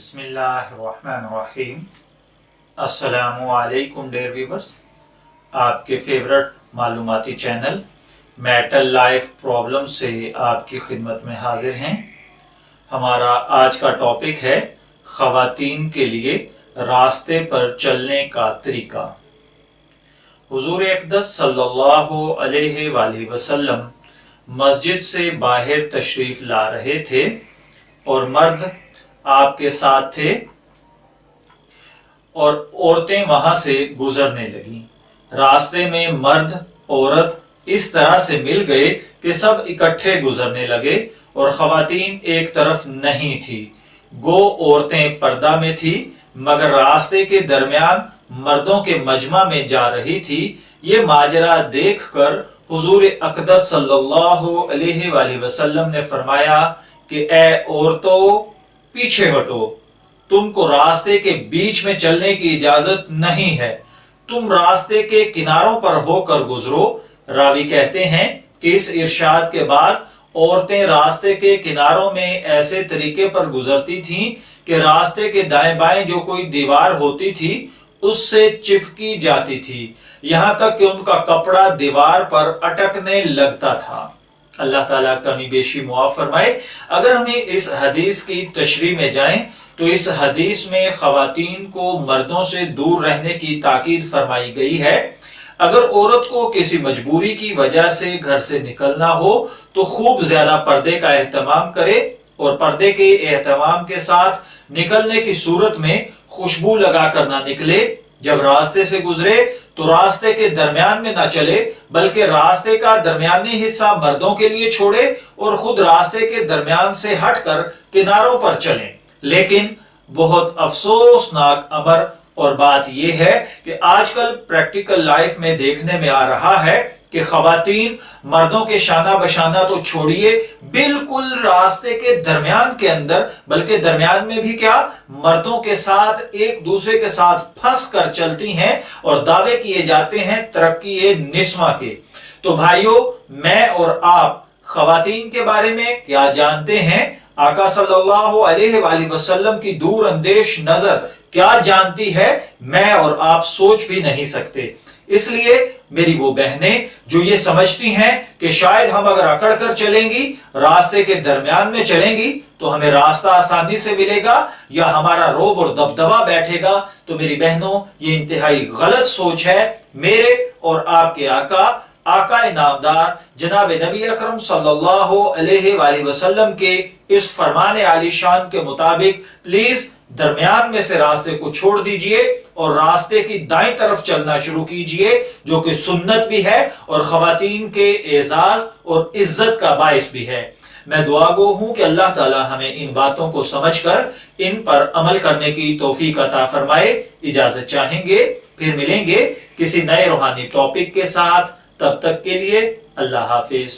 बिस्मिल्लाहिर्रहमानिर्रहीम। अस्सलामुअलैकुम dear viewers, आपके फेवरेट मालूमाती चैनल मैटल लाइफ प्रॉब्लम से आपकी खिदमत में हाजिर हैं। हमारा आज का टॉपिक है ख़वातीन के लिए रास्ते पर चलने का तरीका। हुजूर अक़दस सल्लल्लाहु अलैहि वसल्लम मस्जिद से बाहर तशरीफ ला रहे थे और मर्द आपके साथ थे और औरतें वहां से गुजरने लगी। रास्ते में मर्द औरत इस तरह से मिल गए कि सब इकट्ठे गुजरने लगे और ख़वातीन एक तरफ नहीं थी। गो औरतें पर्दा में थी मगर रास्ते के दरमियान मर्दों के मजमा में जा रही थी। ये माजरा देखकर हुजूर अक़दस सल्लल्लाहु अलैहि वसल्लम ने फरमाया कि ए औरतों, पीछे हटो, तुमको रास्ते के बीच में चलने की इजाजत नहीं है, तुम रास्ते के किनारों पर होकर गुजरो। रावी कहते हैं कि इस इरशाद के बाद औरतें रास्ते के किनारों में ऐसे तरीके पर गुजरती थीं कि रास्ते के दाएं बाएं जो कोई दीवार होती थी उससे चिपकी जाती थी, यहां तक कि उनका कपड़ा दीवार पर अटकने लगता था। अल्लाह ताला कमी बेशी मुआफ फरमाए। अगर हमें इस हदीस की तशरीह में जाएं तो इस हदीस में ख़वातीन को मर्दों से दूर रहने की ताकीद फरमाई गई है। अगर औरत को किसी मजबूरी की वजह से घर से निकलना हो तो खूब ज्यादा पर्दे का एहतमाम करे और पर्दे के एहतमाम के साथ निकलने की सूरत में खुशबू लगा कर ना निकले। जब रास्ते से गुजरे तो रास्ते के दरमियान में ना चले बल्कि रास्ते का दरमियानी हिस्सा मर्दों के लिए छोड़े और खुद रास्ते के दरमियान से हटकर किनारों पर चलें। लेकिन बहुत अफसोसनाक अमर और बात यह है कि आजकल प्रैक्टिकल लाइफ में देखने में आ रहा है कि ख़वातीन मर्दों के शाना बशाना तो छोड़िए, बिल्कुल रास्ते के दरमियान के अंदर, बल्कि दरमियान में भी क्या, मर्दों के साथ एक दूसरे के साथ फंस कर चलती हैं और दावे किए जाते हैं तरक्की निस्वा के। तो भाइयों, मैं और आप ख़वातीन के बारे में क्या जानते हैं? आका सल्लल्लाहु अलैहि वसल्लम की दूर अंदेश नजर क्या जानती है, मैं और आप सोच भी नहीं सकते। इसलिए मेरी वो बहनें जो ये समझती हैं कि शायद हम अगर अकड़ कर चलेंगी, रास्ते के दरमियान में चलेंगी तो हमें रास्ता आसानी से मिलेगा या हमारा रोब और दबदबा बैठेगा, तो मेरी बहनों, ये इंतहाई गलत सोच है। मेरे और आपके आका इनामदार जनाब नबी अकरम सल्लल्लाहु अलैहि वसल्लम के इस फरमाने आलीशान के मुताबिक प्लीज दरमियान में से रास्ते को छोड़ दीजिए और रास्ते की दाईं तरफ चलना शुरू कीजिए, जो कि सुन्नत भी है और ख़वातीन के एजाज और इज्जत का बाइस भी है। मैं दुआगो हूं कि अल्लाह ताला हमें इन बातों को समझकर इन पर अमल करने की तौफीक अता फरमाए। इजाजत चाहेंगे, फिर मिलेंगे किसी नए रूहानी टॉपिक के साथ। तब तक के लिए अल्लाह हाफिज।